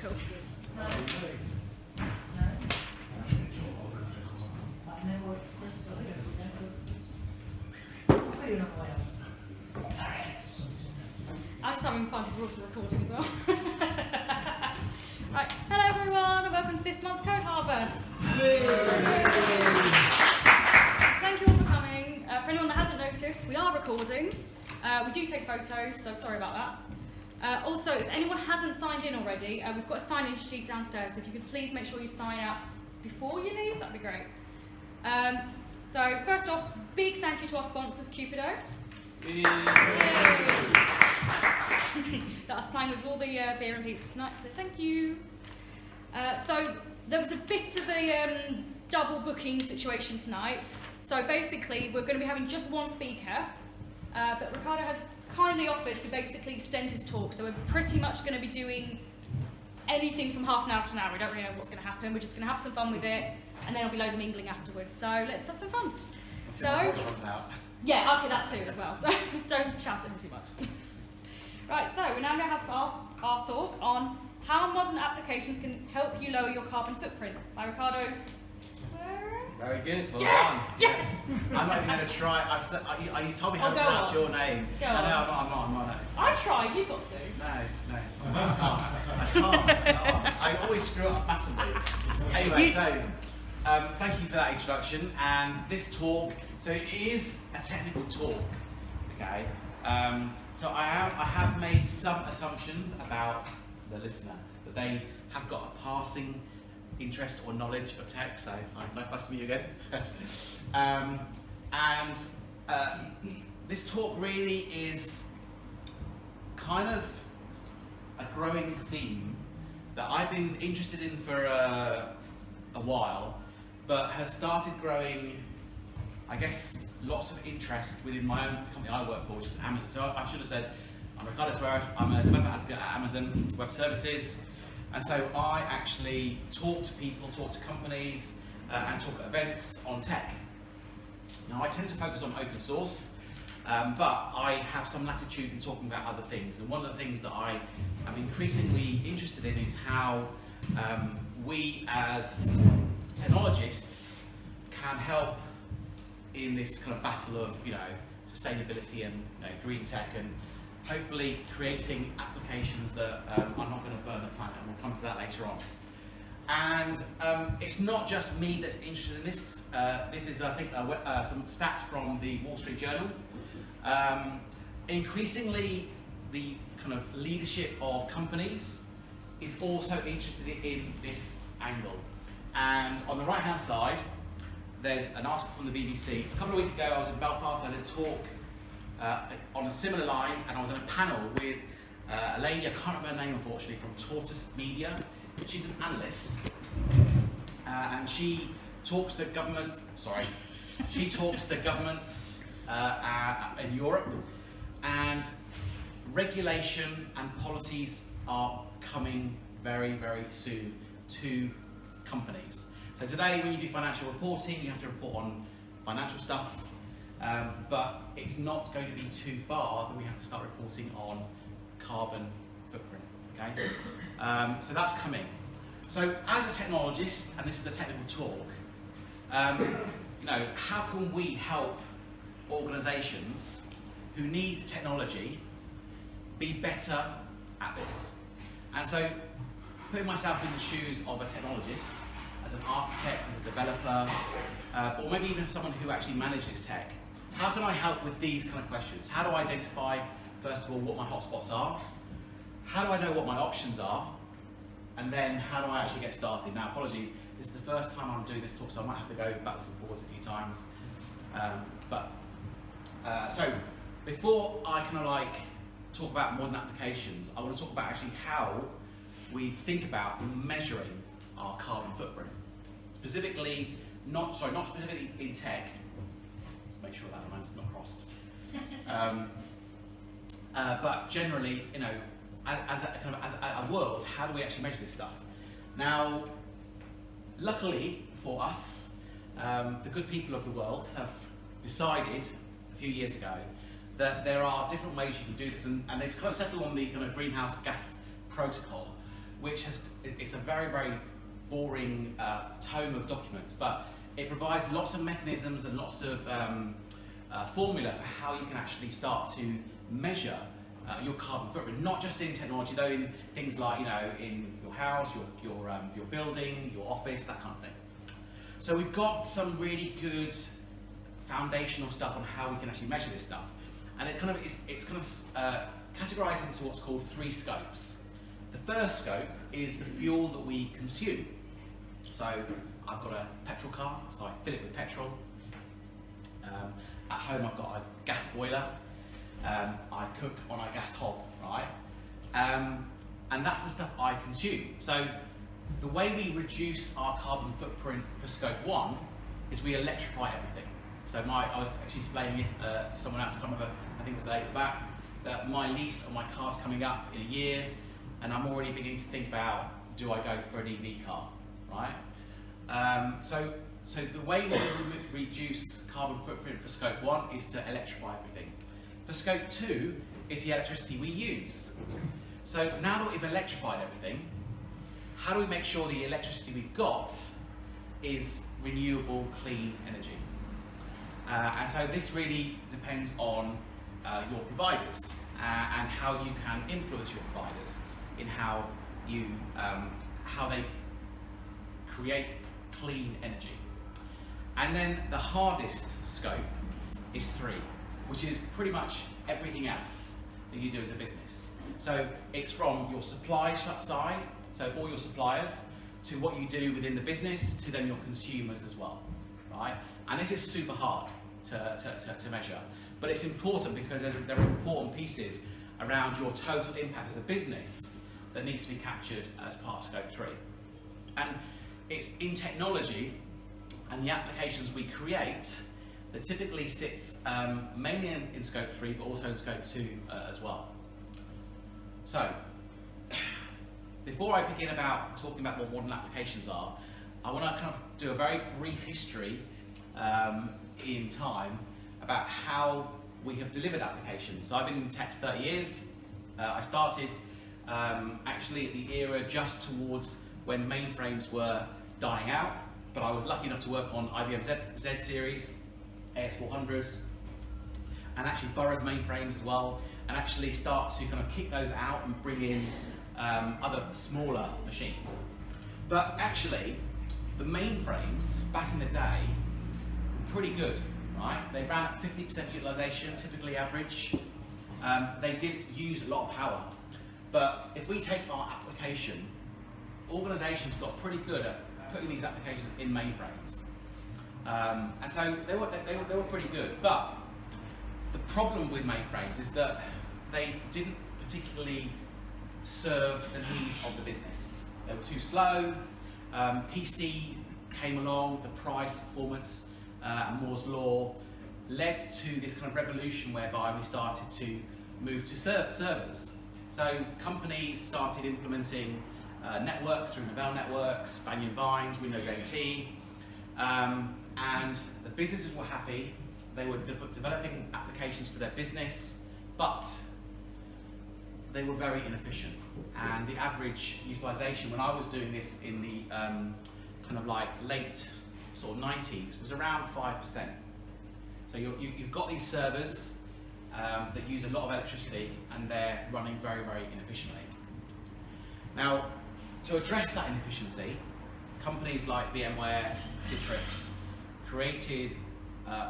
cool. I just having fun because we're also recording as well. Right, hello everyone and welcome to this month's Code Harbour. Thank you all for coming. For anyone that hasn't noticed, we are recording. We do take photos, so sorry about that. Also, if anyone hasn't signed in already, we've got a sign-in sheet downstairs, so if you could please make sure you sign up before you leave, that'd be great. So first off, big thank you to our sponsors, Cupido. That are supplying us with all the beer and pizza tonight, so thank you. So there was a bit of a double booking situation tonight. So basically, we're going to be having just one speaker, but Ricardo has kindly offered to basically extend his talk. So we're pretty much going to be doing anything from half an hour to an hour. We don't really know what's going to happen. We're just going to have some fun with it, and then there'll be loads of mingling afterwards. So let's have some fun. Yeah, okay, that too as well. So don't shout at him too much. Right, so we're now going to have our talk on how modern applications can help you lower your carbon footprint by Ricardo Sueiras. Very good. Well Yes! done. Yes! I'm not even going to try. You told me how to pronounce your name. Go No, on. I'm not. I tried, you've got to. No. I can't. I always screw up massively. Anyway, so thank you for that introduction. And this talk, so it is a technical talk, okay? So I have made some assumptions about the listener, that they have got a passing interest or knowledge of tech, so nice to meet you again. This talk really is kind of a growing theme that I've been interested in for a while, but has started growing, I guess, lots of interest within my own company I work for, which is Amazon. So I should have said, I'm Ricardo Sueiras, I'm a developer advocate at Amazon Web Services, and so I actually talk to people, talk to companies, and talk at events on tech. Now I tend to focus on open source, but I have some latitude in talking about other things, and one of the things that I am increasingly interested in is how we as technologists can help in this kind of battle of, sustainability and green tech, and hopefully creating applications that are not going to burn the planet, and we'll come to that later on. And it's not just me that's interested in this. This is, I think, some stats from the Wall Street Journal. Increasingly, the kind of leadership of companies is also interested in this angle. And on the right-hand side, there's an article from the BBC. A couple of weeks ago, I was in Belfast. I did a talk on similar lines, and I was in a panel with a lady, I can't remember her name unfortunately, from Tortoise Media. She's an analyst, and she talks to governments. She talks to governments in Europe, and regulation and policies are coming very, very soon to companies. So today, when you do financial reporting, you have to report on financial stuff, but it's not going to be too far that we have to start reporting on carbon footprint, okay? So that's coming. So as a technologist, and this is a technical talk, how can we help organizations who need technology be better at this? And so, putting myself in the shoes of a technologist, as an architect, as a developer, or maybe even someone who actually manages tech, how can I help with these kind of questions? How do I identify, first of all, what my hotspots are? How do I know what my options are? And then how do I actually get started? Now, apologies, this is the first time I'm doing this talk, so I might have to go backwards and forwards a few times. So before I talk about modern applications, I want to talk about actually how we think about measuring our carbon footprint. Specifically, not specifically in tech. Let's make sure that line's not crossed. But generally, as a world, how do we actually measure this stuff? Now, luckily for us, the good people of the world have decided a few years ago that there are different ways you can do this, and they've kind of settled on the kind of greenhouse gas protocol, it's a very, very boring tome of documents, but it provides lots of mechanisms and lots of formula for how you can actually start to measure your carbon footprint, not just in technology, though in things like, in your house, your building, your office, that kind of thing. So we've got some really good foundational stuff on how we can actually measure this stuff, and it's categorized into what's called 3 scopes. The first scope is the fuel that we consume. So I've got a petrol car, so I fill it with petrol. At home I've got a gas boiler. I cook on a gas hob, right? And that's the stuff I consume. So the way we reduce our carbon footprint for scope 1 is we electrify everything. So I was actually explaining this to someone else, I can't remember, I think it was the lady at the back, that my lease on my car's coming up in a year, and I'm already beginning to think about, do I go for an EV car, right? So the way we reduce carbon footprint for scope 1 is to electrify everything. For scope 2 is the electricity we use. So now that we've electrified everything, how do we make sure the electricity we've got is renewable, clean energy? And so this really depends on your providers and how you can influence your providers in how they create clean energy. And then the hardest scope is 3, which is pretty much everything else that you do as a business. So it's from your supply side, so all your suppliers, to what you do within the business, to then your consumers as well, right? And this is super hard to measure, but it's important because there are important pieces around your total impact as a business that needs to be captured as part of scope 3. And it's in technology and the applications we create that typically sits mainly in scope 3, but also in scope 2 as well. So, before I begin talking about what modern applications are, I want to kind of do a very brief history in time about how we have delivered applications. So I've been in tech for 30 years. I started actually at the era just towards when mainframes were dying out, but I was lucky enough to work on IBM Z series, AS400s, and actually Burroughs mainframes as well, and actually start to kind of kick those out and bring in other smaller machines. But actually, the mainframes back in the day were pretty good, right? They ran at 50% utilization, typically average. They did use a lot of power. But if we take our application, organizations got pretty good at putting these applications in mainframes. And so they were pretty good. But the problem with mainframes is that they didn't particularly serve the needs of the business. They were too slow. PC came along, the price, performance, and Moore's law led to this kind of revolution whereby we started to move to servers. So companies started implementing networks through Novell networks, Banyan Vines, Windows NT, and the businesses were happy. They were developing applications for their business, but they were very inefficient. And the average utilization when I was doing this in the kind of like late sort of 90s was around 5%. So you've got these servers that use a lot of electricity and they're running very, very inefficiently. Now, to address that inefficiency, companies like VMware, Citrix created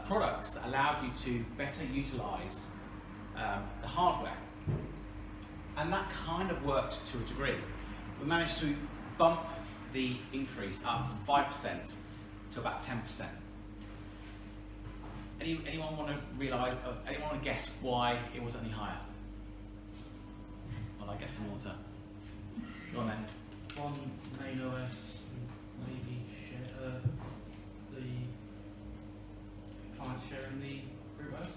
products that allowed you to better utilize the hardware. And that kind of worked to a degree. We managed to bump the increase up from 5% to about 10%. Anyone want to realise, anyone want to guess why it was any higher? Well, I guess some water. Go on then. One main OS, maybe share, the clients sharing the group OS?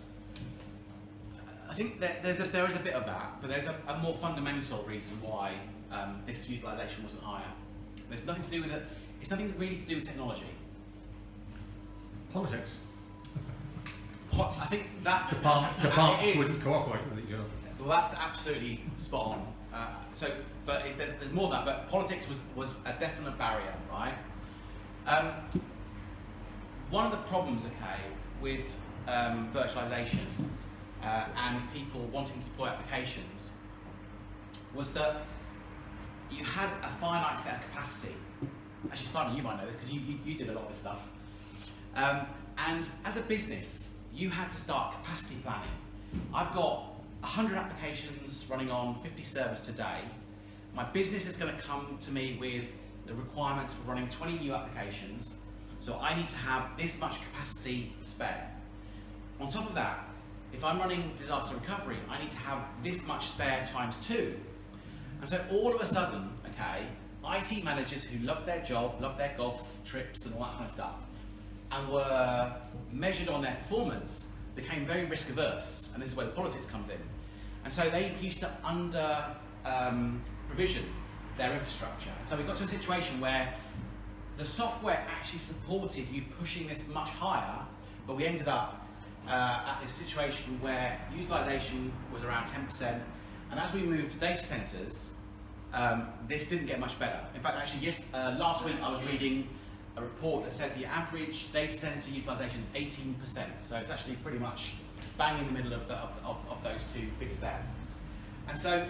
I think that there is a bit of that, but there's a more fundamental reason why this utilisation wasn't higher. There's nothing to do with it. It's nothing really to do with technology. Politics. I think that Departments wouldn't cooperate with each other. Well, that's absolutely spot on. There's more than that, but politics was a definite barrier, right? One of the problems, okay, with virtualization and people wanting to deploy applications was that you had a finite set of capacity. Actually, Simon, you might know this because you did a lot of this stuff. And as a business, you had to start capacity planning. I've got 100 applications running on 50 servers today. My business is going to come to me with the requirements for running 20 new applications. So I need to have this much capacity spare. On top of that, if I'm running disaster recovery, I need to have this much spare times 2. And so all of a sudden, okay, IT managers who loved their job, loved their golf trips and all that kind of stuff, and were measured on their performance, became very risk averse, and this is where the politics comes in. And so they used to provision their infrastructure. And so we got to a situation where the software actually supported you pushing this much higher, but we ended up at this situation where utilization was around 10%, and as we moved to data centers, this didn't get much better. In fact, actually, last week I was reading a report that said the average data center utilization is 18%. So it's actually pretty much bang in the middle of those two figures there. And so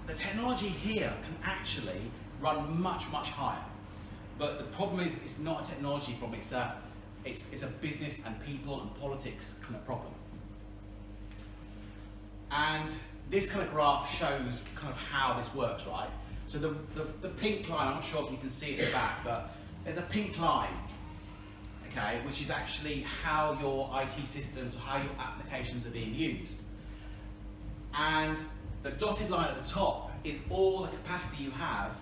the technology here can actually run much, much higher. But the problem is, it's not a technology problem, it's a business and people and politics kind of problem. And this kind of graph shows kind of how this works, right? So the pink line, I'm not sure if you can see it in the back, but there's a pink line, okay, which is actually how your IT systems or how your applications are being used. And the dotted line at the top is all the capacity you have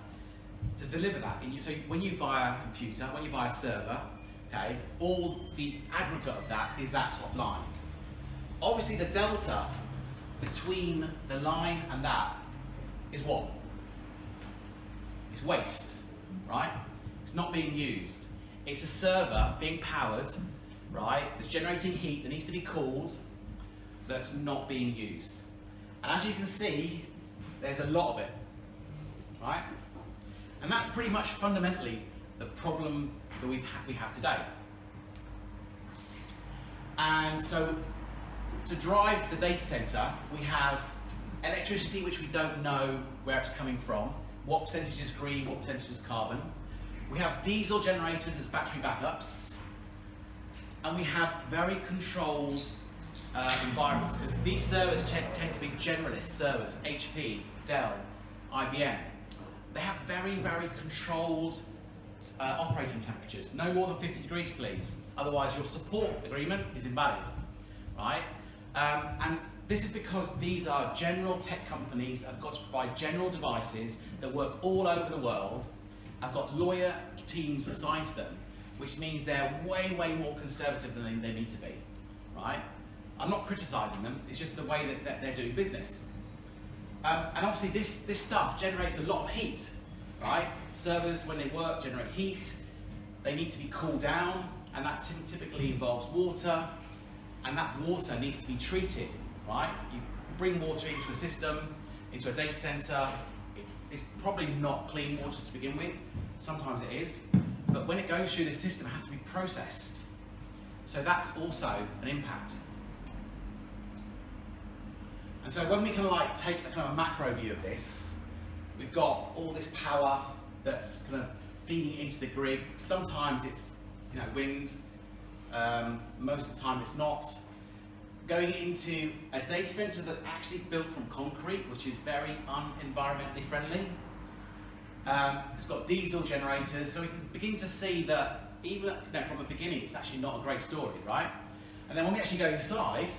to deliver that. So when you buy a computer, when you buy a server, okay, all the aggregate of that is that top line. Obviously the delta between the line and that is what? It's waste, right? It's not being used. It's a server being powered, right? It's generating heat that needs to be cooled, that's not being used. And as you can see, there's a lot of it, right? And that's pretty much fundamentally the problem that we have today. And so to drive the data center, we have electricity, which we don't know where it's coming from, what percentage is green, what percentage is carbon. We have diesel generators as battery backups, and we have very controlled environments, because these servers tend to be generalist servers, HP, Dell, IBM. They have very, very controlled operating temperatures, no more than 50 degrees please, otherwise your support agreement is invalid, right? And this is because these are general tech companies that have got to provide general devices that work all over the world. I've got lawyer teams assigned to them, which means they're way, way more conservative than they need to be, right? I'm not criticising them, it's just the way that they're doing business. And obviously this stuff generates a lot of heat, right? Servers, when they work, generate heat. They need to be cooled down, and that typically involves water, and that water needs to be treated, right? You bring water into a system, into a data center. It's probably not clean water to begin with. Sometimes it is, but when it goes through the system, it has to be processed. So that's also an impact. And so when we can take a kind of macro view of this, we've got all this power that's kind of feeding into the grid. Sometimes it's wind, most of the time it's not. Going into a data center that's actually built from concrete, which is very unenvironmentally friendly. It's got diesel generators, so we can begin to see that even from the beginning, it's actually not a great story, right? And then when we actually go inside,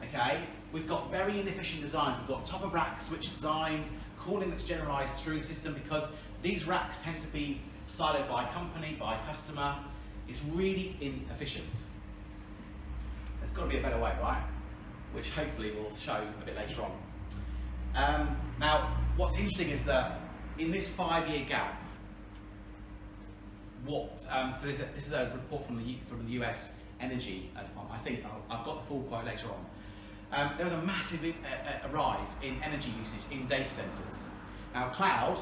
okay, we've got very inefficient designs. We've got top of rack switch designs, cooling that's generalized through the system, because these racks tend to be siloed by company, by customer. It's really inefficient. There's got to be a better way, right? Which hopefully we'll show a bit later on. Now, what's interesting is that in this 5-year gap, so this is a report from the US Energy Department. I think I've got the full quote later on. There was a massive rise in energy usage in data centers. Now cloud,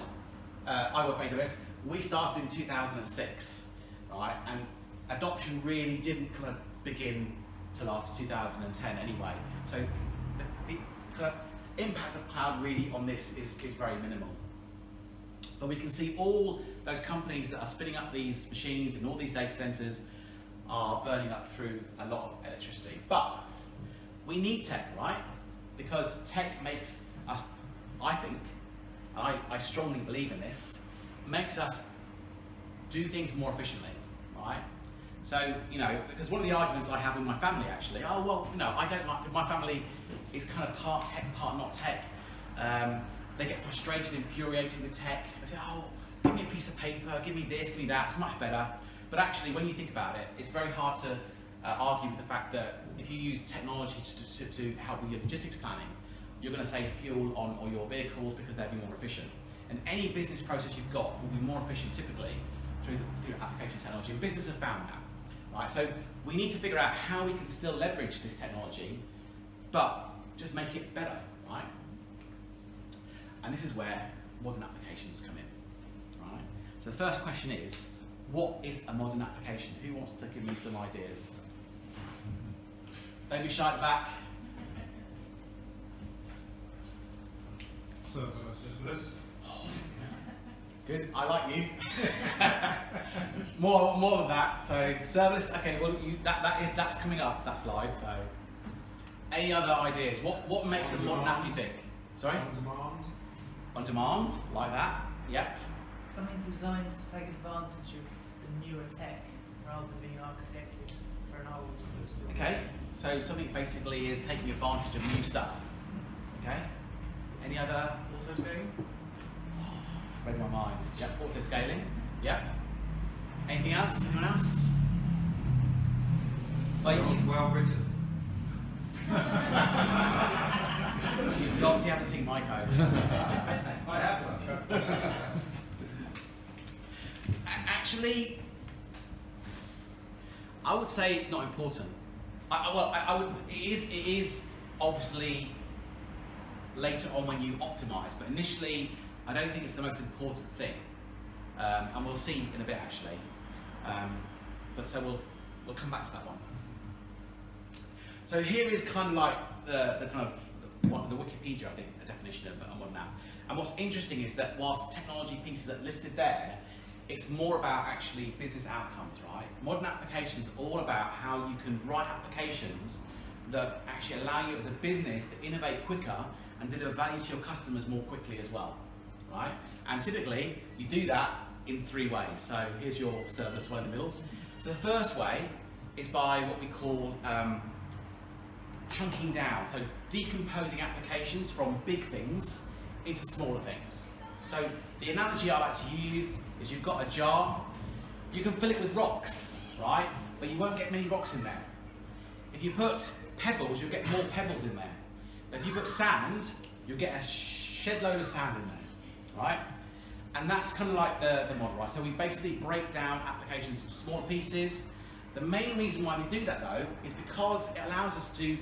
I work for AWS, we started in 2006, right? And adoption really didn't kind of begin till after 2010 anyway. So the kind of impact of cloud really on this is very minimal. But we can see all those companies that are spinning up these machines in all these data centers are burning up through a lot of electricity. But we need tech, right? Because tech makes us, I think, and I strongly believe in this, makes us do things more efficiently, right? So, you know, because one of the arguments I have with my family actually, oh, well, you know, I don't like, my family is kind of part tech, part not tech. They get frustrated, infuriated with tech. They say, oh, give me a piece of paper, give me this, give me that, it's much better. But actually, when you think about it, it's very hard to argue with the fact that if you use technology to help with your logistics planning, you're going to save fuel on all your vehicles because they'll be more efficient. And any business process you've got will be more efficient typically through application technology. And businesses have found that. Right, so we need to figure out how we can still leverage this technology, but just make it better, right? And this is where modern applications come in, right? So the first question is, what is a modern application? Who wants to give me some ideas? Don't be shy at the back. Serverless. Good, I like you. more than that. So serverless. Okay, well that's coming up, that slide. So any other ideas? What makes a modern app, you think? Sorry. On demand. On demand, like that. Yep. Something designed to take advantage of the newer tech rather than being architected for an old. Okay. So something basically is taking advantage of new stuff. Okay. Any other? Auto scaling? Read my mind. Yep. Auto scaling. Yep. Anything else? Anyone else? Like, Well written. you obviously haven't seen my code. I have. Actually, I would say it's not important. I would. It is obviously later on when you optimize, but initially, I don't think it's the most important thing. And we'll see in a bit actually. But so we'll come back to that one. So here is kind of like the kind of the Wikipedia, I think, a definition of a modern app. And what's interesting is that whilst the technology pieces are listed there, it's more about actually business outcomes, right? Modern applications are all about how you can write applications that actually allow you as a business to innovate quicker and deliver value to your customers more quickly as well, right? And typically, you do that in 3 ways. So here's your serverless one in the middle. So the first way is by what we call chunking down, so decomposing applications from big things into smaller things. So the analogy I like to use is you've got a jar, you can fill it with rocks, right? But you won't get many rocks in there. If you put pebbles, you'll get more pebbles in there. If you put sand, you'll get a shed load of sand in there, right? And that's kind of like the model, right? So we basically break down applications into smaller pieces. The main reason why we do that though is because it allows us to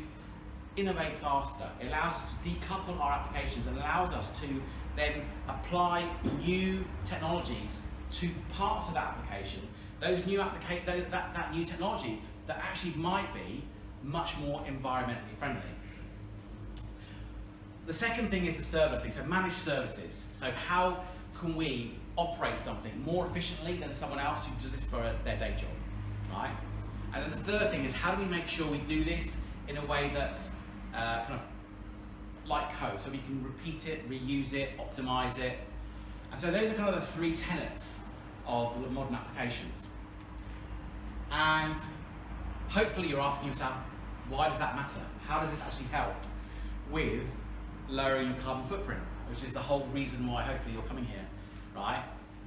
innovate faster. It allows us to decouple our applications and allows us to then apply new technologies to parts of that application. Those new that new technology that actually might be much more environmentally friendly. The second thing is the servicing, so managed services. So how can we operate something more efficiently than someone else who does this for their day job, right? And then the third thing is how do we make sure we do this in a way that's kind of like code, so we can repeat it, reuse it, optimize it. And so those are kind of the 3 tenets of modern applications. And hopefully you're asking yourself, why does that matter? How does this actually help with lowering your carbon footprint, which is the whole reason why hopefully you're coming here, right?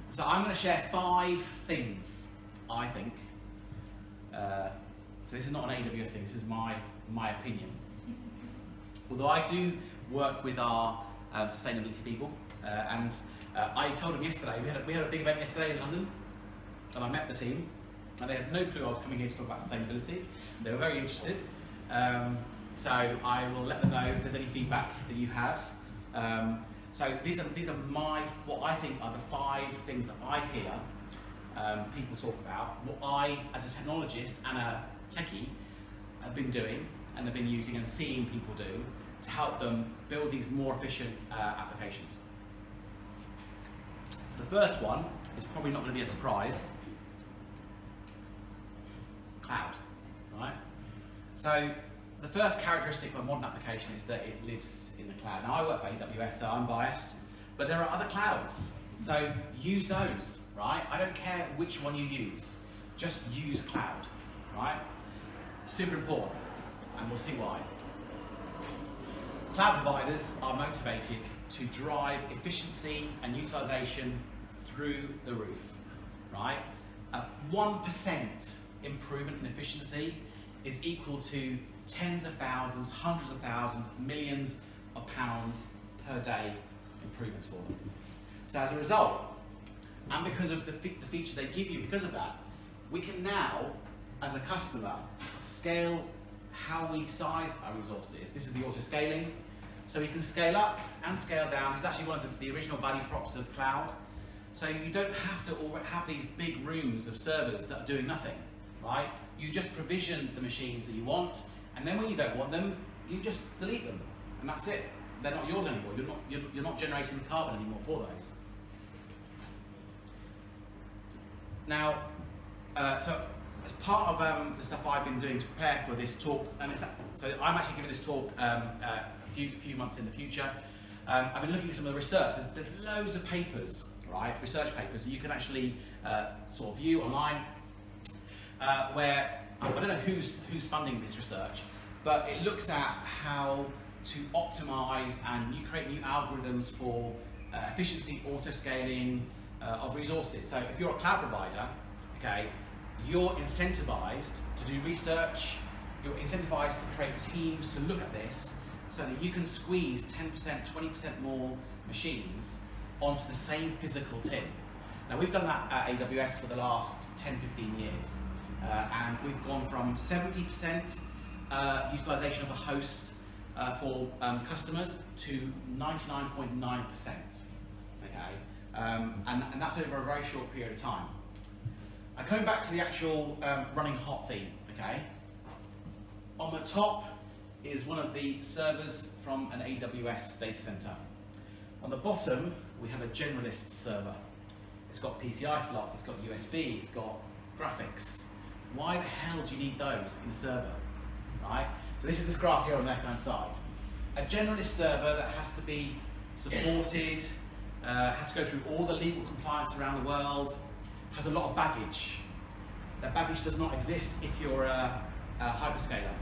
So I'm going to share 5 things, I think. So this is not an AWS thing, this is my opinion. Although I do work with our sustainability people, and I told them yesterday, we had a big event yesterday in London, and I met the team, and they had no clue I was coming here to talk about sustainability. They were very interested, so I will let them know if there's any feedback that you have. So these are what I think are the 5 things that I hear people talk about, what I, as a technologist and a techie, have been doing and have been using and seeing people do to help them build these more efficient applications. The first one is probably not going to be a surprise. Cloud, right? So the first characteristic of a modern application is that it lives in the cloud. Now I work for AWS, so I'm biased, but there are other clouds. So use those, right? I don't care which one you use, just use cloud, right? Super important, and we'll see why. Cloud providers are motivated to drive efficiency and utilization through the roof, right? A 1% improvement in efficiency is equal to tens of thousands, hundreds of thousands, millions of pounds per day improvements for them. So as a result, and because of the features they give you because of that, we can now, as a customer, scale how we size our resources. This is the auto scaling. So we can scale up and scale down. It's actually one of the original value props of cloud. So you don't have to have these big rooms of servers that are doing nothing, right? You just provision the machines that you want, and then when you don't want them, you just delete them, and that's it. They're not yours anymore. You're not generating carbon anymore for those. Now, so as part of the stuff I've been doing to prepare for this talk, so I'm actually giving this talk a few months in the future. I've been looking at some of the research. There's loads of papers, right? Research papers that you can actually sort of view online. Where I don't know who's funding this research, but it looks at how to optimize and create new algorithms for efficiency, auto scaling of resources. So if you're a cloud provider, okay, you're incentivized to do research. You're incentivized to create teams to look at this, so that you can squeeze 10%, 20% more machines onto the same physical tin. Now we've done that at AWS for the last 10, 15 years. And we've gone from 70% utilization of a host for customers to 99.9%. Okay, and that's over a very short period of time. Coming back to the actual running hot theme. Okay, on the top is one of the servers from an AWS data center. On the bottom, we have a generalist server. It's got PCI slots, it's got USB, it's got graphics. Why the hell do you need those in a server, right? So this is this graph here on the left-hand side. A generalist server that has to be supported, has to go through all the legal compliance around the world, has a lot of baggage. That baggage does not exist if you're a hyperscaler.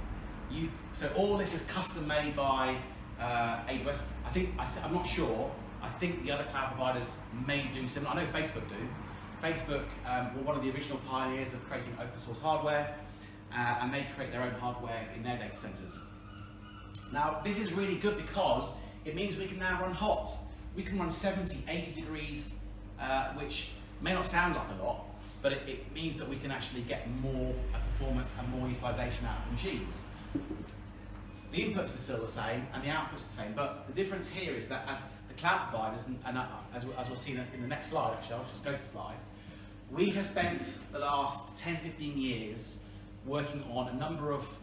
So all this is custom made by AWS. I'm not sure. I think the other cloud providers may do similar. I know Facebook do. Facebook were one of the original pioneers of creating open source hardware, and they create their own hardware in their data centers. Now, this is really good because it means we can now run hot. We can run 70, 80 degrees, which may not sound like a lot, but it means that we can actually get more performance and more utilization out of the machines. The inputs are still the same and the outputs are the same, but the difference here is that as the cloud providers, and as we'll see in the next slide, actually, I'll just go to the slide, we have spent the last 10, 15 years working on a number of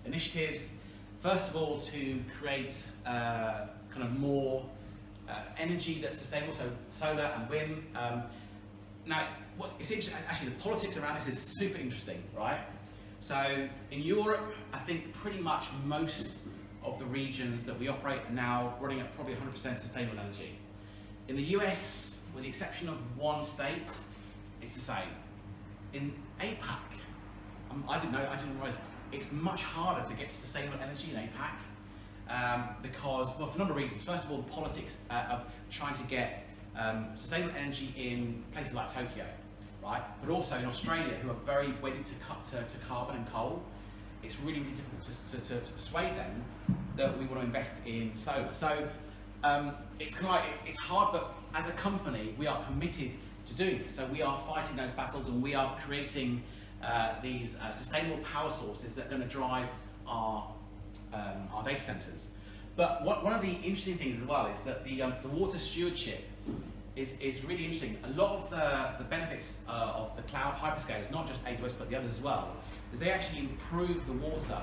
initiatives. First of all, to create kind of more energy that's sustainable, so solar and wind. Now, it's interesting, actually the politics around this is super interesting, right? So in Europe, I think pretty much most of the regions that we operate are now running at probably 100% sustainable energy. In the US, with the exception of one state, it's the same. In APAC, I didn't realize it's much harder to get sustainable energy in APAC because, well, for a number of reasons. First of all, the politics of trying to get sustainable energy in places like Tokyo, right? But also in Australia, who are very wedded to carbon and coal. It's really, really difficult to persuade them that we want to invest in solar. So it's kind of like, it's hard, but as a company, we are committed to doing this. So we are fighting those battles, and we are creating these sustainable power sources that are going to drive our data centers. But one of the interesting things as well is that the water stewardship is really interesting. A lot of the benefits of the cloud hyperscalers, not just AWS but the others as well, is they actually improve the water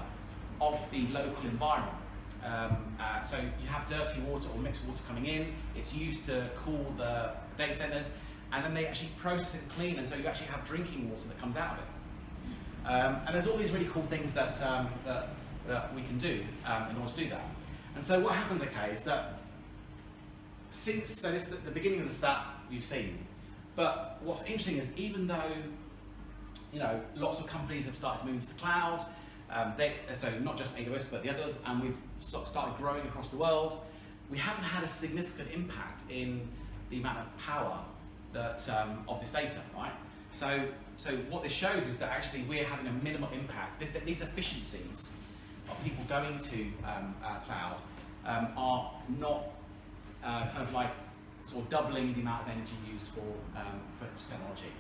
of the local environment. So you have dirty water or mixed water coming in, it's used to cool the data centers, and then they actually process it clean, and so you actually have drinking water that comes out of it. And there's all these really cool things that we can do in order to do that. And so what happens, okay, is that this is the beginning of the stat we've seen, but what's interesting is even though lots of companies have started moving to the cloud, so not just AWS but the others, and we've started growing across the world, we haven't had a significant impact in the amount of power that of this data, right? So what this shows is that actually we're having a minimal impact. These efficiencies of people going to cloud are not kind of like sort of doubling the amount of energy used for technology.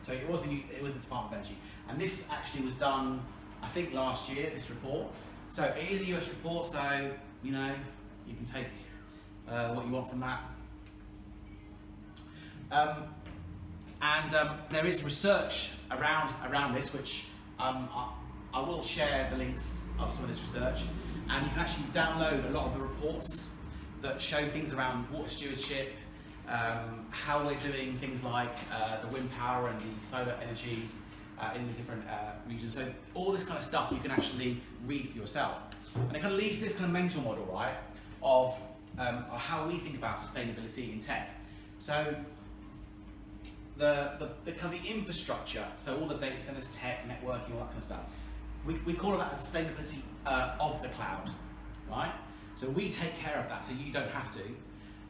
So it was the Department of Energy, and this actually was done, I think, last year. This report. So it is a US report, so you can take what you want from that. And there is research around this, which I will share the links of some of this research, and you can actually download a lot of the reports that show things around water stewardship, how we're doing things like the wind power and the solar energies in the different regions. So all this kind of stuff you can actually read for yourself, and it kind of leads to this kind of mental model, right, of how we think about sustainability in tech. So the kind of the infrastructure, so all the data centers, tech, networking, all that kind of stuff, we call that the sustainability of the cloud, right? So we take care of that, so you don't have to.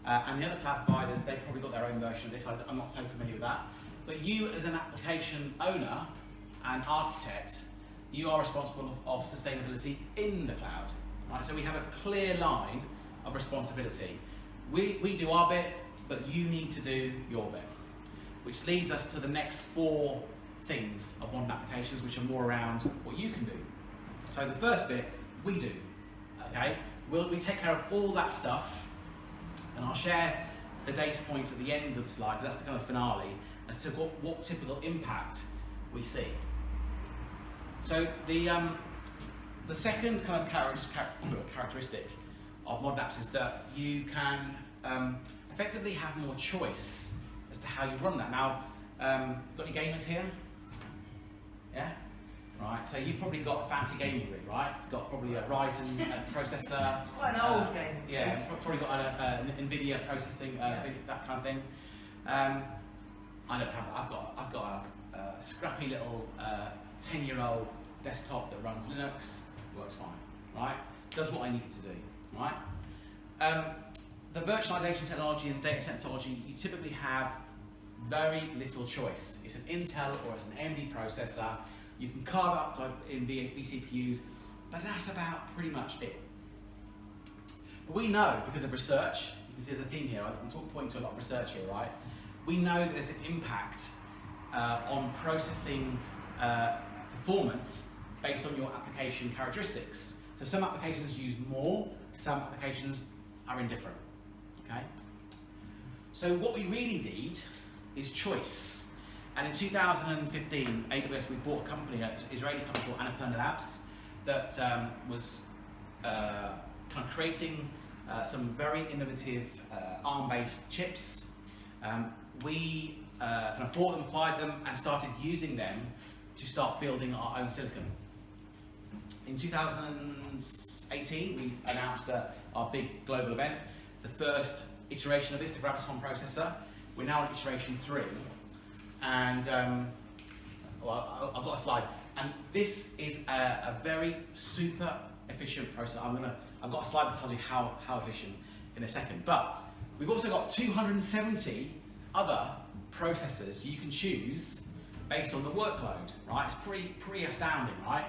And the other cloud providers, they've probably got their own version of this. I'm not so familiar with that. But you, as an application owner and architect, you are responsible of sustainability in the cloud, right? So we have a clear line of responsibility. We do our bit, but you need to do your bit, which leads us to the next 4 things of modern applications, which are more around what you can do. So the first bit, we do, okay? We take care of all that stuff, and I'll share the data points at the end of the slide, because that's the kind of finale, as to what typical impact we see. So the second kind of characteristic of modern apps is that you can effectively have more choice as to how you run that. Now, got any gamers here? Yeah? Right, so you've probably got a fancy gaming rig, right? It's got probably a Ryzen processor. It's quite an old game. Yeah, probably got an NVIDIA processing, that kind of thing. I don't have that. I've got a scrappy little 10-year-old desktop that runs Linux, works fine, right? Does what I need it to do, right? The virtualization technology and data center technology, you typically have very little choice. It's an Intel or it's an AMD processor. You can carve it up in vCPUs, but that's about pretty much it. But we know, because of research, you can see there's a theme here, I'm pointing to a lot of research here, right? We know that there's an impact on processing performance based on your application characteristics. So some applications use more, some applications are indifferent, okay? So what we really need is choice. And in 2015, AWS, we bought a company, an Israeli company called Annapurna Labs, that was kind of creating some very innovative ARM-based chips. We kind of bought them, acquired them, and started using them to start building our own silicon. In 2018, we announced our big global event, the first iteration of this, the Graviton processor. We're now on iteration 3. And well, I've got a slide, and this is a very super efficient processor. I've got a slide that tells you how efficient in a second. But we've also got 270 other processors you can choose based on the workload, right? It's pretty astounding, right?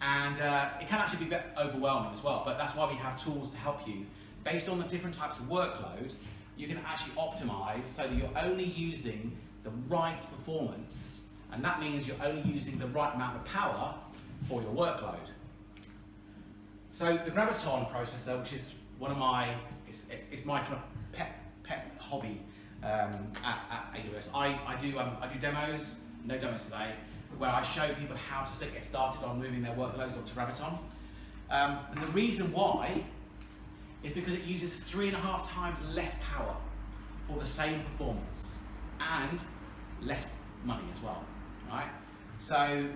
And it can actually be a bit overwhelming as well. But that's why we have tools to help you based on the different types of workload. You can actually optimize so that you're only using the right performance, and that means you're only using the right amount of power for your workload. So the Graviton processor, which is one of my, it's my kind of pet hobby at AWS. I do demos, no demos today, where I show people how to get started on moving their workloads onto Graviton. And the reason why is because it uses 3.5 times less power for the same performance and less money as well, right? So,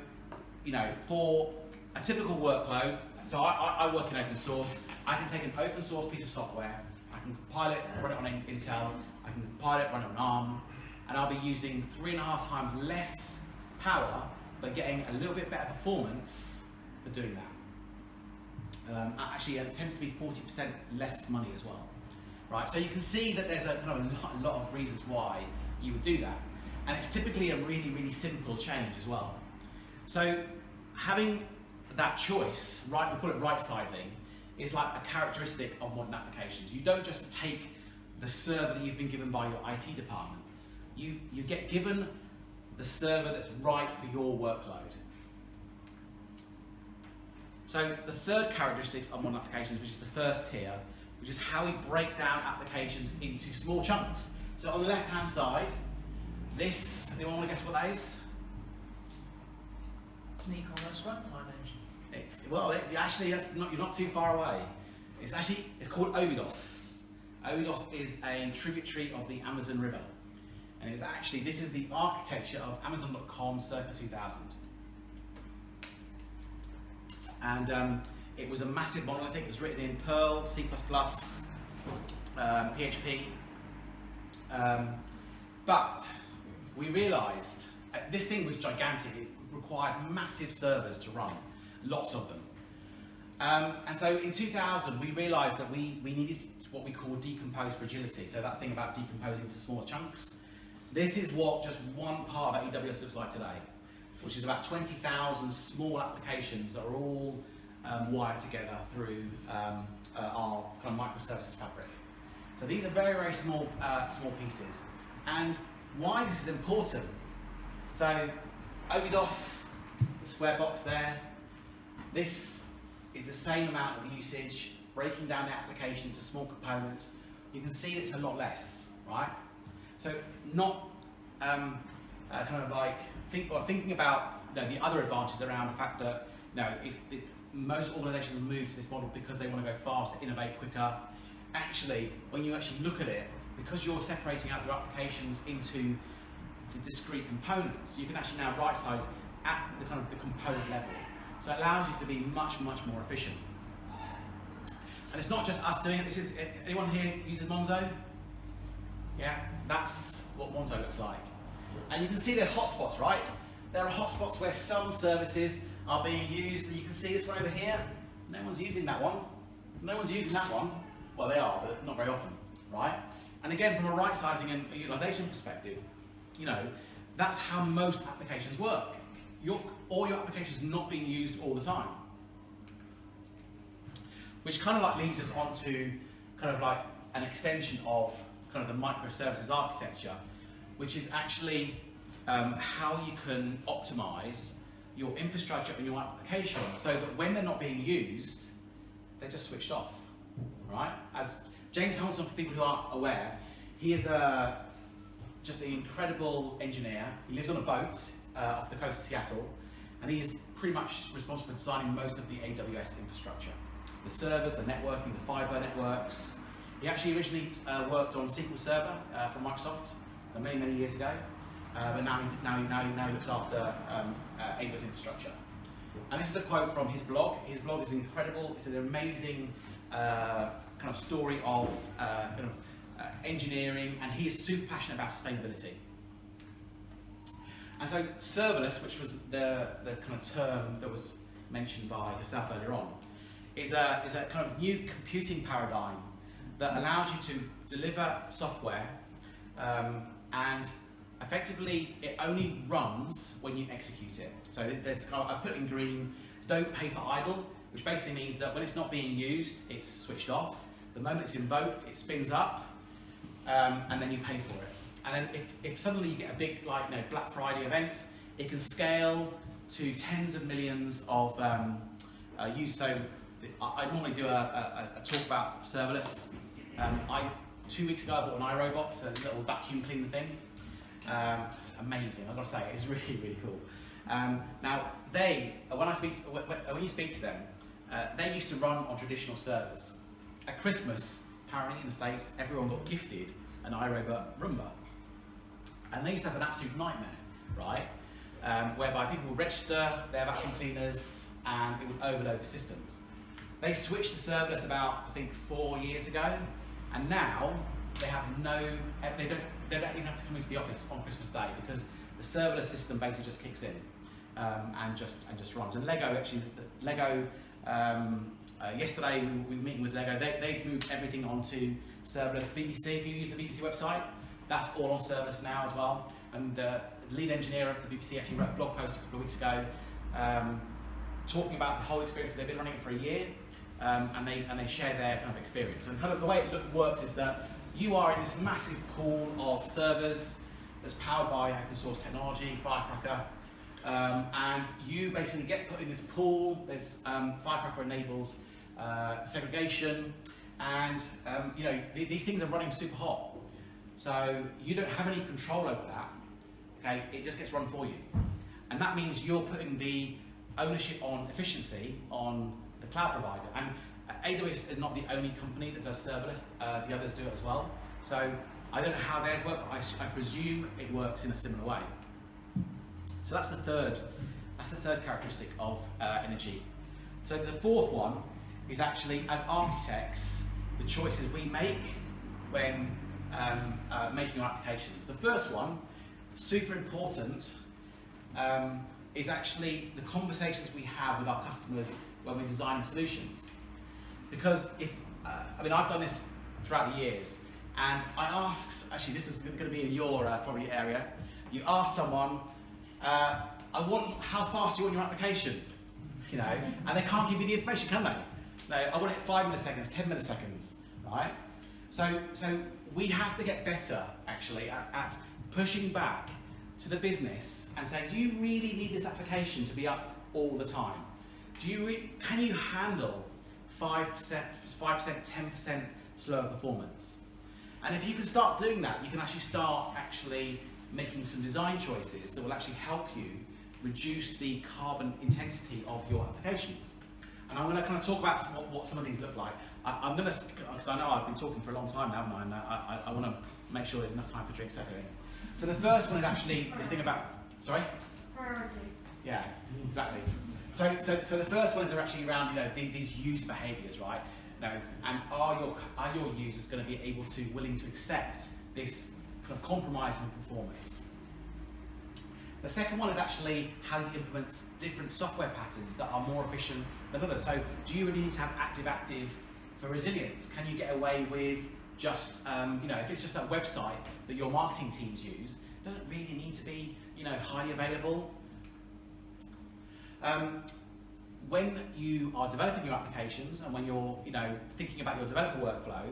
you know, for a typical workload, so I work in open source, I can take an open source piece of software, I can compile it, run it on Intel, I can compile it, run it on ARM, and I'll be using 3.5 times less power, but getting a little bit better performance for doing that. Actually, it tends to be 40% less money as well, right? So you can see that there's a lot of reasons why you would do that, and it's typically a really, really simple change as well. So having that choice, right? We call it right sizing, is like a characteristic of modern applications. You don't just take the server that you've been given by your IT department. You get given the server that's right for your workload. So the third characteristic of modern applications, which is the first tier, which is how we break down applications into small chunks. So on the left-hand side, this, anyone want to guess what that is? It's an e-commerce runtime engine. Actually, you're not too far away. It's called Obidos. Obidos is a tributary of the Amazon River. And this is the architecture of Amazon.com circa 2000. And it was a massive monolith. It was written in Perl, C++, PHP. But we realized this thing was gigantic. It required massive servers to run, lots of them. And so in 2000, we realized that we needed what we call decompose fragility. So that thing about decomposing into smaller chunks. This is what just one part of AWS looks like today, which is about 20,000 small applications that are all wired together through our kind of microservices fabric. So these are very, very small pieces. And why this is important? So Obidos, the square box there, this is the same amount of usage, breaking down the application into small components. You can see it's a lot less, right? So not thinking about the other advantages around the fact that most organisations have moved to this model because they want to go faster, innovate quicker. Actually, when you actually look at it, because you're separating out your applications into the discrete components, you can actually now right size at the component level. So it allows you to be much, much more efficient. And it's not just us doing it. Anyone here uses Monzo? Yeah, that's what Monzo looks like. And you can see they're hotspots, right? There are hotspots where some services are being used, and you can see this one over here. No one's using that one. No one's using that one. Well, they are, but not very often, right? And again, from a right sizing and a utilization perspective, that's how most applications work. All your applications not being used all the time. Which leads us on to an extension of the microservices architecture, which is actually how you can optimize your infrastructure and your application so that when they're not being used, they're just switched off, right? As James Hamilton, for people who aren't aware, he is just an incredible engineer. He lives on a boat off the coast of Seattle, and he is pretty much responsible for designing most of the AWS infrastructure. The servers, the networking, the fiber networks. He actually originally worked on SQL Server from Microsoft many, many years ago, but now he looks after AWS infrastructure. And this is a quote from his blog. His blog is incredible. It's an amazing story of engineering, and he is super passionate about sustainability. And so serverless, which was the term that was mentioned by yourself earlier on, is a new computing paradigm that allows you to deliver software and effectively it only runs when you execute it. So I put in green, don't pay for idle, which basically means that when it's not being used, it's switched off. The moment it's invoked, it spins up, and then you pay for it. And then if suddenly you get a big Black Friday event, it can scale to tens of millions of users. So I normally do a talk about serverless. 2 weeks ago I bought an iRobot, so a little vacuum cleaner thing. It's amazing, I've got to say, it's really, really cool. Now, when you speak to them, they used to run on traditional servers. At Christmas, apparently in the States, everyone got gifted an iRobot Roomba. And they used to have an absolute nightmare, right? Whereby people would register their vacuum cleaners and it would overload the systems. They switched to serverless about, I think, 4 years ago, and now they have they don't even have to come into the office on Christmas Day because the serverless system basically just kicks in and just runs. And Lego actually, yesterday we were meeting with Lego. They've moved everything onto serverless. BBC, if you use the BBC website, that's all on serverless now as well. And the lead engineer of the BBC actually wrote a blog post a couple of weeks ago talking about the whole experience. They've been running it for a year, and they share their kind of experience. And kind of the way it works is that you are in this massive pool of servers that's powered by open source technology, Firecracker, and you basically get put in this pool. There's Firecracker enables segregation, and these things are running super hot. So you don't have any control over that. Okay, it just gets run for you, and that means you're putting the ownership on efficiency on the cloud provider. And AWS is not the only company that does serverless. The others do it as well. So I don't know how theirs work, but I presume it works in a similar way. So that's the third characteristic of energy. So the fourth one is actually, as architects, the choices we make when making our applications. The first one, super important, is actually the conversations we have with our customers when we're designing solutions. Because I've done this throughout the years, and I ask, actually this is going to be in your probably area, you ask someone, how fast do you want your application? And they can't give you the information, can they? No, I want it 5 milliseconds, 10 milliseconds, right? So we have to get better, actually, at pushing back to the business and saying, do you really need this application to be up all the time? Can you handle 5%, 10% slower performance? And if you can start doing that, you can actually start making some design choices that will actually help you reduce the carbon intensity of your applications. And I'm going to kind of talk about what some of these look like. Because I know I've been talking for a long time now, haven't I? And I want to make sure there's enough time for drinks echoing. So the first one is actually this thing about, sorry? Priorities. Yeah, exactly. So the first ones are actually around these user behaviours, right? And are your users going to be willing to accept this kind of compromise in performance? The second one is actually how you implement different software patterns that are more efficient than others. So do you really need to have active for resilience? Can you get away with just, if it's just a website that your marketing teams use, it doesn't really need to be, highly available. When you are developing your applications and when you're, thinking about your developer workflow,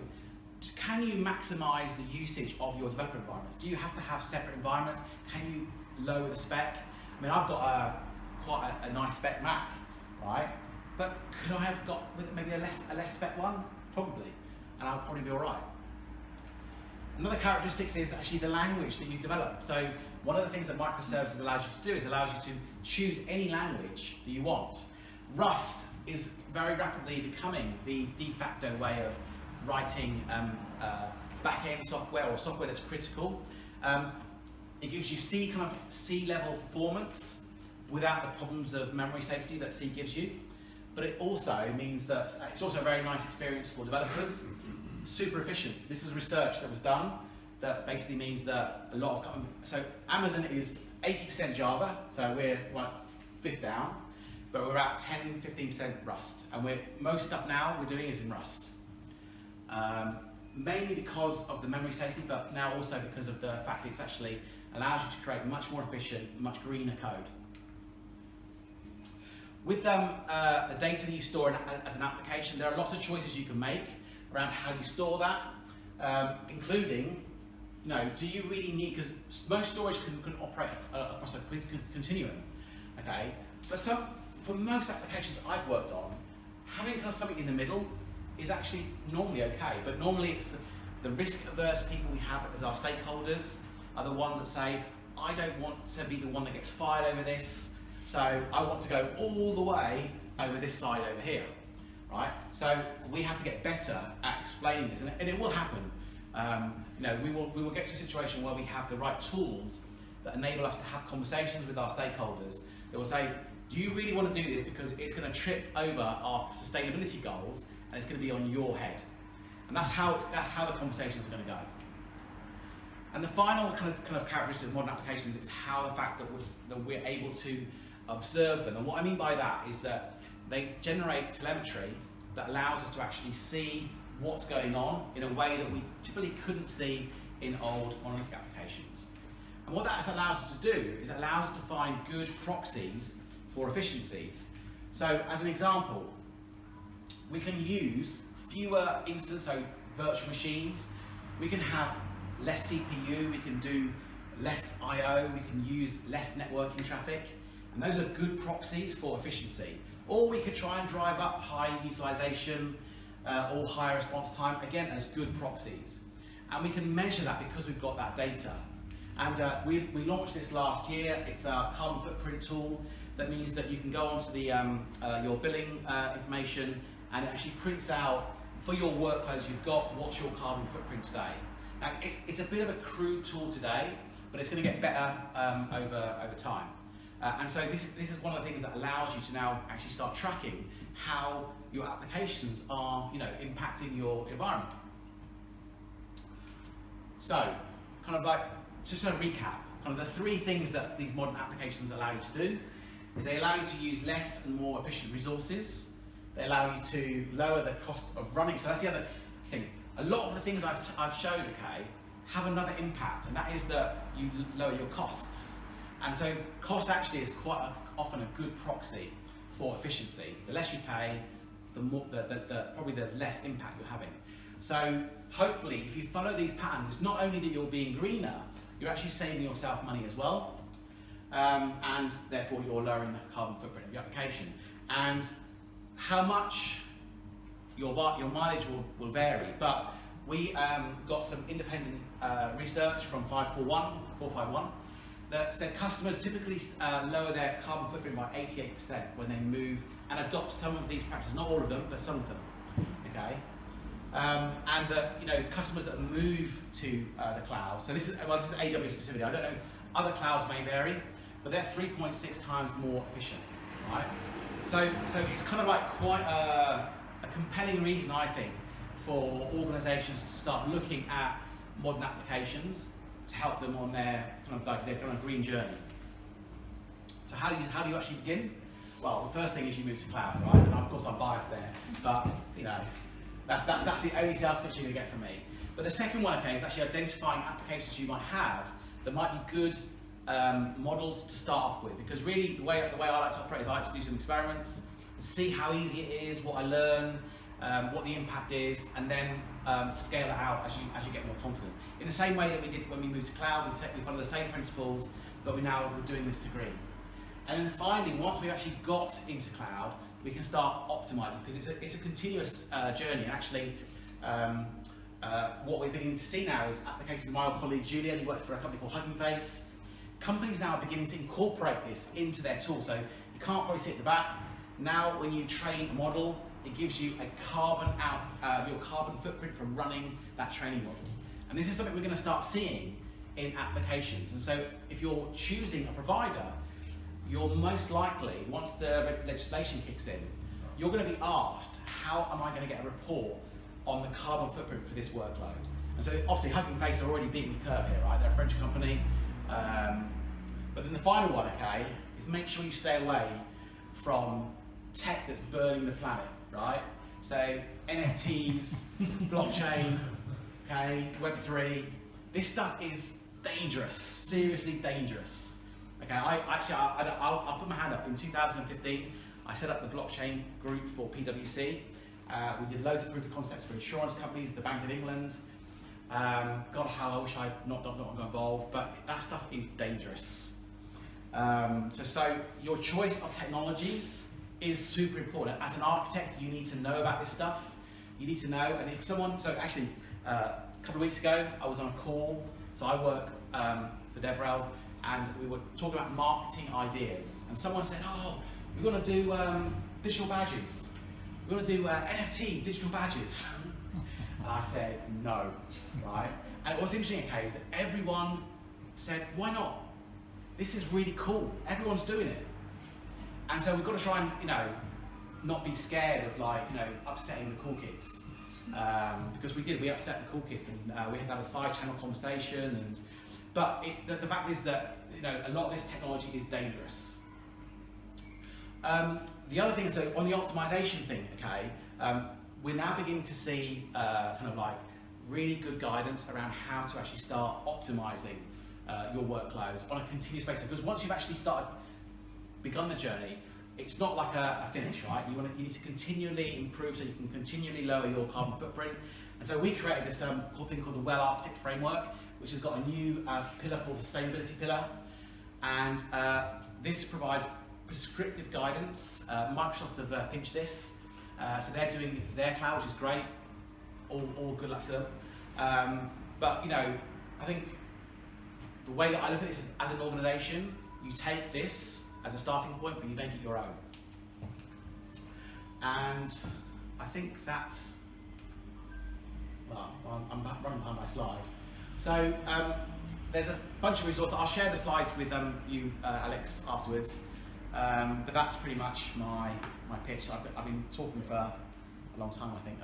can you maximize the usage of your developer environments? Do you have to have separate environments? Can you lower the spec? I've got quite a nice spec Mac, right? But could I have got maybe a less spec one? Probably, and I'll probably be all right. Another characteristic is actually the language that you develop. So one of the things that microservices allows you to do is allows you to choose any language that you want. Rust is very rapidly becoming the de facto way of writing back-end software or software that's critical. It gives you C-level performance without the problems of memory safety that C gives you. But it also means that it's also a very nice experience for developers. Super efficient. This is research that was done that basically means that a lot of, so Amazon is 80% Java, so we're fifth down, but we're at 10-15% Rust, and most stuff now we're doing is in Rust. Mainly because of the memory safety, but now also because of the fact it actually allows you to create much more efficient, much greener code. With the data that you store as an application, there are lots of choices you can make around how you store that, including, do you really need, because most storage can operate across a continuum, okay? But for most applications I've worked on, having kind of something in the middle is actually normally okay, but normally it's the risk-averse people we have as our stakeholders are the ones that say, I don't want to be the one that gets fired over this, so I want to go all the way over this side over here, right? So we have to get better at explaining this, and it will happen. We will get to a situation where we have the right tools that enable us to have conversations with our stakeholders that will say, do you really want to do this because it's going to trip over our sustainability goals and it's going to be on your head? And that's how the conversations are going to go. And the final kind of characteristic of modern applications is how the fact that we're able to observe them. And what I mean by that is that they generate telemetry that allows us to actually see what's going on in a way that we typically couldn't see in old monolithic applications. And what that allows us to do is it allows us to find good proxies for efficiencies. So as an example, we can use fewer instance, so virtual machines. We can have less CPU, we can do less I/O, we can use less networking traffic, and those are good proxies for efficiency. Or we could try and drive up high utilization or higher response time, again as good proxies. And we can measure that because we've got that data. And we launched this last year. It's a carbon footprint tool that means that you can go onto the your billing information, and it actually prints out for your workloads you've got what's your carbon footprint today. Now it's a bit of a crude tool today, but it's going to get better over time. And so this is one of the things that allows you to now actually start tracking how your applications are, impacting your environment. So, kind of like, just to recap, kind of the three things that these modern applications allow you to do is they allow you to use less and more efficient resources. They allow you to lower the cost of running. So that's the other thing. A lot of the things I've showed, okay, have another impact, and that is that you lower your costs. And so cost actually is quite often a good proxy for efficiency. The less you pay, the more, probably the less impact you're having. So hopefully, if you follow these patterns, it's not only that you're being greener, you're actually saving yourself money as well, and therefore you're lowering the carbon footprint of your application. And how much your mileage will vary, but we got some independent research from 451 that said customers typically lower their carbon footprint by 88% when they move and adopt some of these practices, not all of them, but some of them. Okay, and that customers that move to the cloud. So this is AWS specifically. I don't know, other clouds may vary, but they're 3.6 times more efficient, right? So it's kind of like quite a compelling reason, I think, for organisations to start looking at modern applications to help them on their kind of green journey. So how do you actually begin? Well, the first thing is you move to cloud, right? And of course I'm biased there, but that's the only sales pitch you're going to get from me. But the second one, okay, is actually identifying applications you might have that might be good models to start off with, because really the way I like to operate is I like to do some experiments, see how easy it is, what I learn, what the impact is, and then scale it out as you get more confident. In the same way that we did when we moved to cloud, we follow the same principles, but we're doing this to green. And then finally, once we've actually got into cloud, we can start optimizing, because it's a continuous journey. And actually, what we're beginning to see now is applications. My old colleague Julian, who works for a company called Hugging Face, companies now are beginning to incorporate this into their tool. So you can't probably see it at the back. Now, when you train a model, it gives you your carbon footprint from running that training model. And this is something we're going to start seeing in applications. And so if you're choosing a provider, you're most likely, once the legislation kicks in, you're going to be asked, how am I going to get a report on the carbon footprint for this workload? And so obviously Hugging Face are already beating the curve here, right? They're a French company. But then the final one, okay, is make sure you stay away from tech that's burning the planet, right? So NFTs, blockchain, okay, Web3. This stuff is dangerous, seriously dangerous. Okay, I'll put my hand up. In 2015, I set up the blockchain group for PwC. We did loads of proof of concepts for insurance companies, the Bank of England. God, how I wish I'd not got involved, but that stuff is dangerous. So your choice of technologies is super important. As an architect, you need to know about this stuff. You need to know, and if someone, so actually, a couple of weeks ago, I was on a call, so I work for DevRel, and we were talking about marketing ideas, and someone said, oh, we're going to do digital badges. We're going to do NFT, digital badges. And I said, no, right? And what's interesting, okay, is that everyone said, why not? This is really cool. Everyone's doing it. And so we've got to try and, not be scared of upsetting the cool kids. Because we upset the cool kids, and we had to have a side channel conversation. But the fact is that, a lot of this technology is dangerous. The other thing is that on the optimization thing, okay, we're now beginning to see really good guidance around how to actually start optimizing your workloads on a continuous basis. Because once you've actually begun the journey, it's not like a finish, right? You need to continually improve so you can continually lower your carbon footprint. And so we created this cool thing called the Well Architect Framework, which has got a new pillar called the Sustainability Pillar. And this provides prescriptive guidance. Microsoft have pinched this. So they're doing it for their cloud, which is great. All good luck to them. But I think the way that I look at this is, as an organisation, you take this as a starting point, but you make it your own. And I think that, well, I'm running behind my slide. So there's a bunch of resources. I'll share the slides with you, Alex, afterwards. But that's pretty much my pitch. I've been talking for a long time, I think.